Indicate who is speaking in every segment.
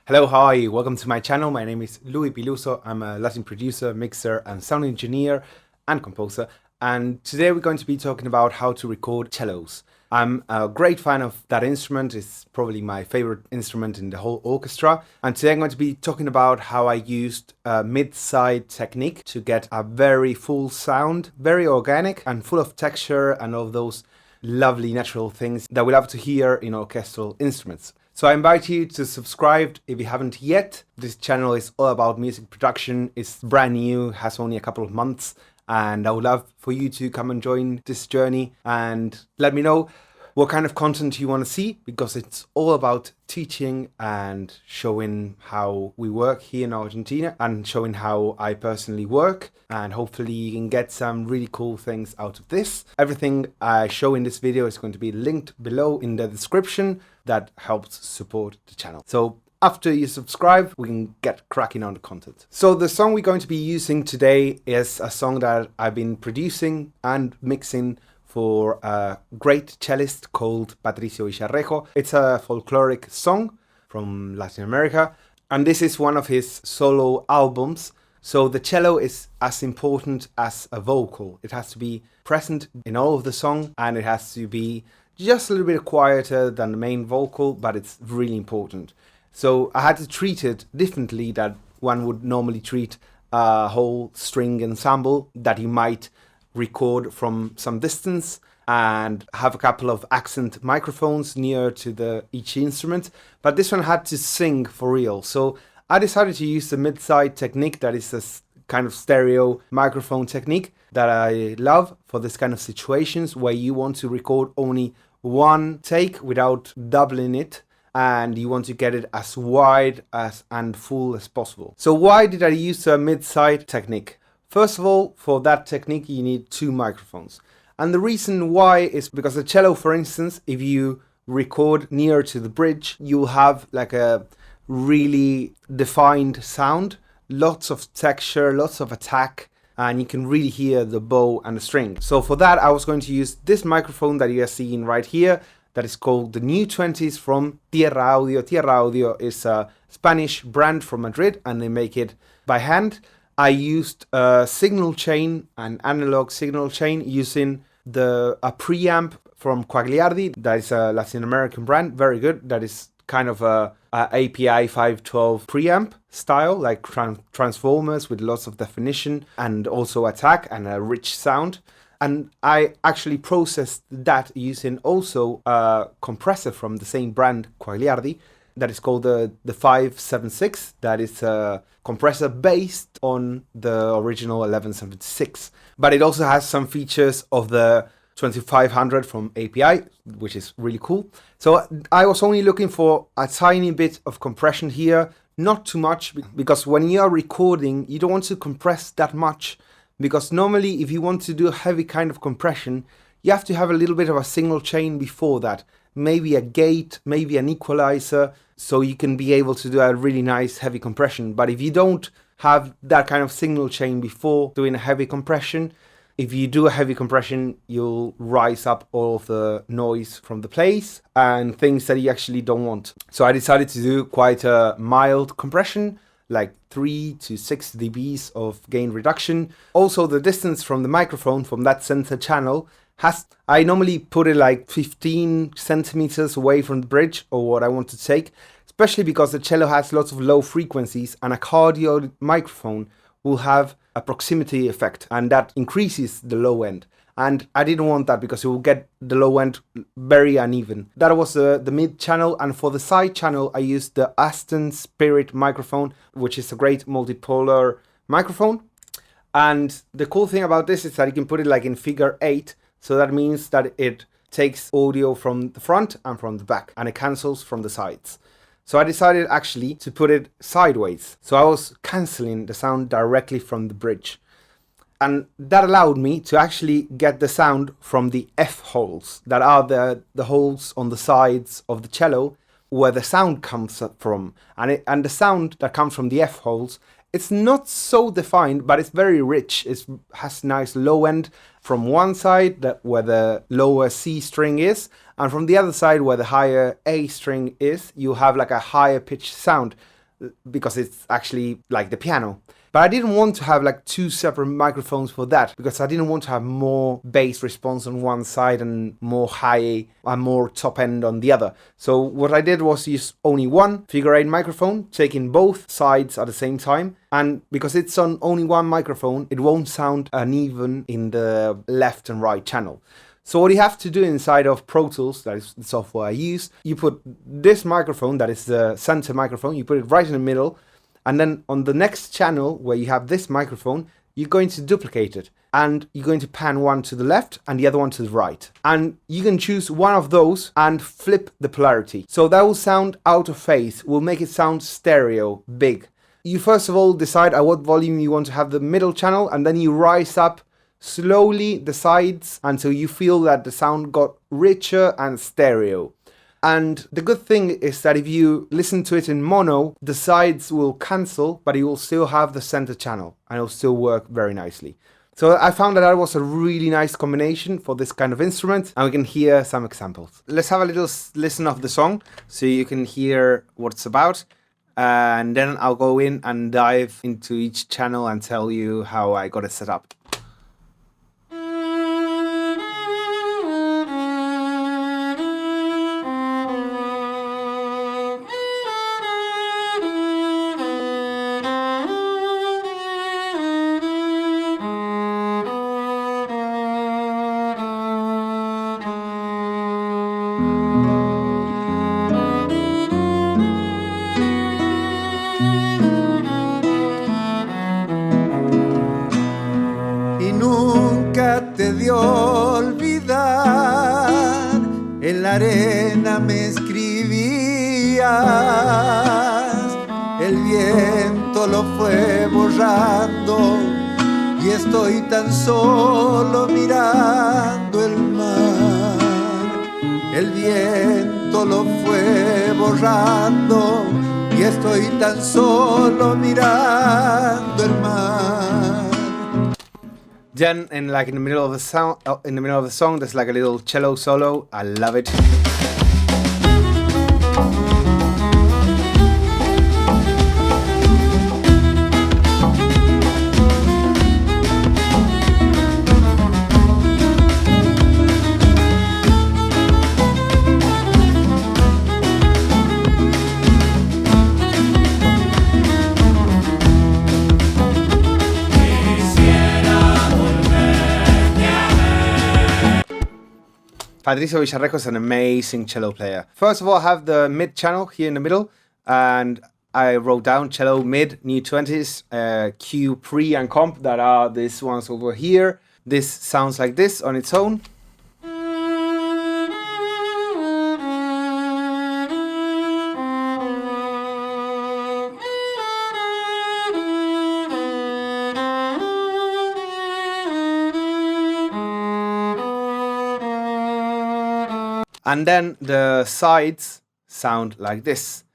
Speaker 1: Hello, how are you? Welcome to my channel. My name is Louis Piluso. I'm a Latin producer, mixer, and sound engineer and composer. And today we're going to be talking about how to record cellos. I'm a great fan of that instrument. It's probably my favorite instrument in the whole orchestra. And today I'm going to be talking about how I used a mid-side technique to get a very full sound, very organic and full of texture and all those lovely natural things that we love to hear in orchestral instruments. So I invite you to subscribe if you haven't yet. This channel is all about music production. It's brand new, has only a couple of months, and I would love for you to come and join this journey and let me know what kind of content you want to see, because it's all about teaching and showing how we work here in Argentina and showing how I personally work, and hopefully you can get some really cool things out of this. Everything I show in this video is going to be linked below in the description. That helps support the channel. So after you subscribe, we can get cracking on the content. So the song we're going to be using today is a song that I've been producing and mixing for a great cellist called Patricio Villarrejo. It's a folkloric song from Latin America, and this is one of his solo albums. So the cello is as important as a vocal. It has to be present in all of the song, and it has to be just a little bit quieter than the main vocal, but it's really important. So I had to treat it differently that one would normally treat a whole string ensemble that you might record from some distance and have a couple of accent microphones near to each instrument. But this one had to sing for real. So I decided to use the mid-side technique, that is a kind of stereo microphone technique that I love for this kind of situations where you want to record only one take without doubling it, and you want to get it as wide and full as possible. So why did I use a mid-side technique? First of all, for that technique you need two microphones. And the reason why is because the cello, for instance, if you record near to the bridge, you'll have like a really defined sound, lots of texture, lots of attack, and you can really hear the bow and the string. So for that, I was going to use this microphone that you are seeing right here, that is called the New 20s from Tierra Audio. Tierra Audio is a Spanish brand from Madrid, and they make it by hand. I used a signal chain, an analog signal chain, using a preamp from Quagliardi. That is a Latin American brand, very good. That is kind of a API 512 preamp style, like transformers with lots of definition and also attack and a rich sound. And I actually processed that using also a compressor from the same brand, Quagliardi, that is called the 576. That is a compressor based on the original 1176. But it also has some features of the 2500 from API, which is really cool. So I was only looking for a tiny bit of compression here, not too much, because when you are recording, you don't want to compress that much, because normally if you want to do a heavy kind of compression, you have to have a little bit of a signal chain before that, maybe a gate, maybe an equalizer, so you can be able to do a really nice heavy compression. But if you don't have that kind of signal chain before doing a heavy compression, if you do a heavy compression, you'll rise up all of the noise from the place and things that you actually don't want. So I decided to do quite a mild compression, like 3 to 6 dBs of gain reduction. Also, the distance from the microphone from that center channel I normally put it like 15 centimeters away from the bridge or what I want to take, especially because the cello has lots of low frequencies, and a cardioid microphone will have a proximity effect, and that increases the low end. And I didn't want that because it will get the low end very uneven. That was the mid channel, and for the side channel I used the Aston Spirit microphone, which is a great multipolar microphone. And the cool thing about this is that you can put it like in figure 8, so that means that it takes audio from the front and from the back, and it cancels from the sides. So I decided actually to put it sideways. So I was cancelling the sound directly from the bridge. And that allowed me to actually get the sound from the F holes, that are the holes on the sides of the cello where the sound comes from. And the sound that comes from the F holes, it's not so defined, but it's very rich. It has nice low end from one side, where the lower C string is, and from the other side where the higher A string is, you have like a higher pitched sound. because it's actually like the piano. But I didn't want to have like two separate microphones for that, because I didn't want to have more bass response on one side and more high and more top end on the other. So what I did was use only one figure 8 microphone, taking both sides at the same time. And because it's on only one microphone, it won't sound uneven in the left and right channel. So what you have to do inside of Pro Tools, that is the software I use, you put this microphone, that is the center microphone, you put it right in the middle, and then on the next channel where you have this microphone, you're going to duplicate it. And you're going to pan one to the left and the other one to the right. And you can choose one of those and flip the polarity. So that will sound out of phase, will make it sound stereo, big. You first of all decide at what volume you want to have the middle channel, and then you rise up slowly the sides until you feel that the sound got richer and stereo. And the good thing is that if you listen to it in mono, the sides will cancel, but you will still have the center channel and it will still work very nicely. So I found that was a really nice combination for this kind of instrument, and we can hear some examples. Let's have a little listen of the song so you can hear what it's about. And then I'll go in and dive into each channel and tell you how I got it set up.
Speaker 2: Y nunca te dio olvidar, en la arena me escribías, el viento lo fue borrando y estoy tan solo mirando el mar. El viento lo fue borrando y estoy tan solo mirando el mar.
Speaker 1: Then, in the middle of the song, there's like a little cello solo. I love it. Patricio Villarrejo is an amazing cello player. First of all, I have the mid channel here in the middle, and I wrote down cello mid, new 20s, Q pre and comp, that are these ones over here. This sounds like this on its own. And then the sides sound like this.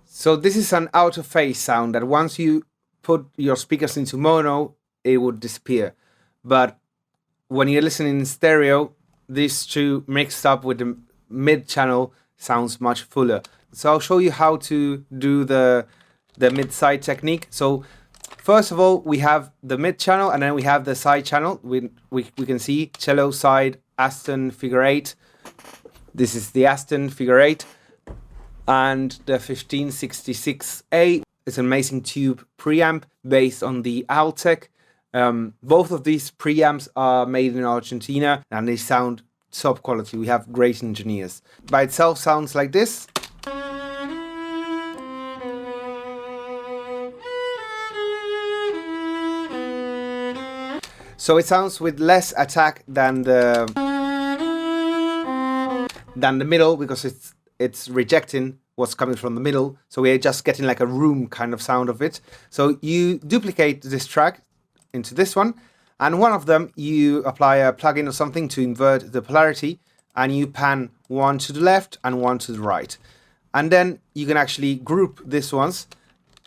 Speaker 1: So this is an out of phase sound that once you put your speakers into mono, it would disappear. But when you're listening in stereo, these two mixed up with the mid channel sounds much fuller. So I'll show you how to do the mid-side technique. So first of all, we have the mid channel and then we have the side channel. We can see cello side, Aston figure 8. This is the Aston figure 8. And the 1566A is an amazing tube preamp based on the Altec. Both of these preamps are made in Argentina and they sound top quality. We have great engineers. By itself sounds like this. So it sounds with less attack than the middle, because it's rejecting what's coming from the middle. So we're just getting like a room kind of sound of it. So you duplicate this track into this one, and one of them you apply a plugin or something to invert the polarity, and you pan one to the left and one to the right. And then you can actually group these ones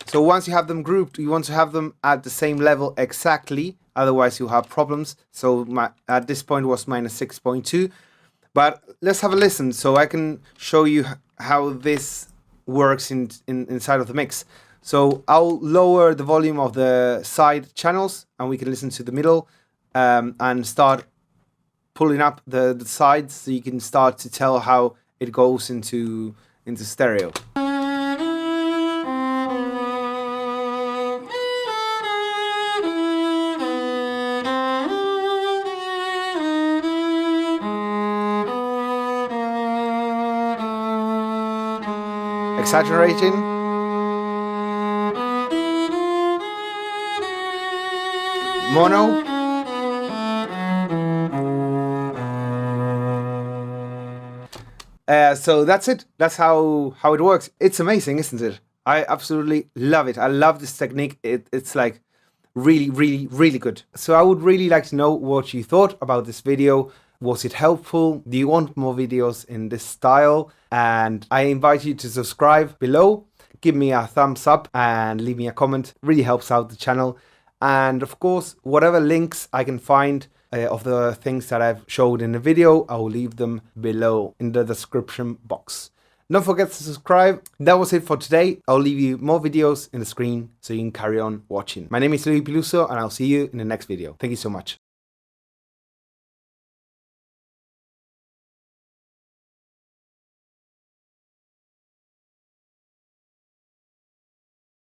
Speaker 1: So once you have them grouped, you want to have them at the same level exactly, otherwise you'll have problems. So at this point was -6.2, but let's have a listen so I can show you how this works inside of the mix. So I'll lower the volume of the side channels and we can listen to the middle and start pulling up the sides so you can start to tell how it goes into stereo. Exaggerating. Mono. So that's it. That's how it works. It's amazing, isn't it? I absolutely love it. I love this technique. It's like really, really, really good. So I would really like to know what you thought about this video. Was it helpful? Do you want more videos in this style? And I invite you to subscribe below. Give me a thumbs up and leave me a comment. Really helps out the channel. And of course, whatever links I can find of the things that I've showed in the video, I will leave them below in the description box. Don't forget to subscribe. That was it for today. I'll leave you more videos in the screen so you can carry on watching. My name is Luis Peluso and I'll see you in the next video. Thank you so much.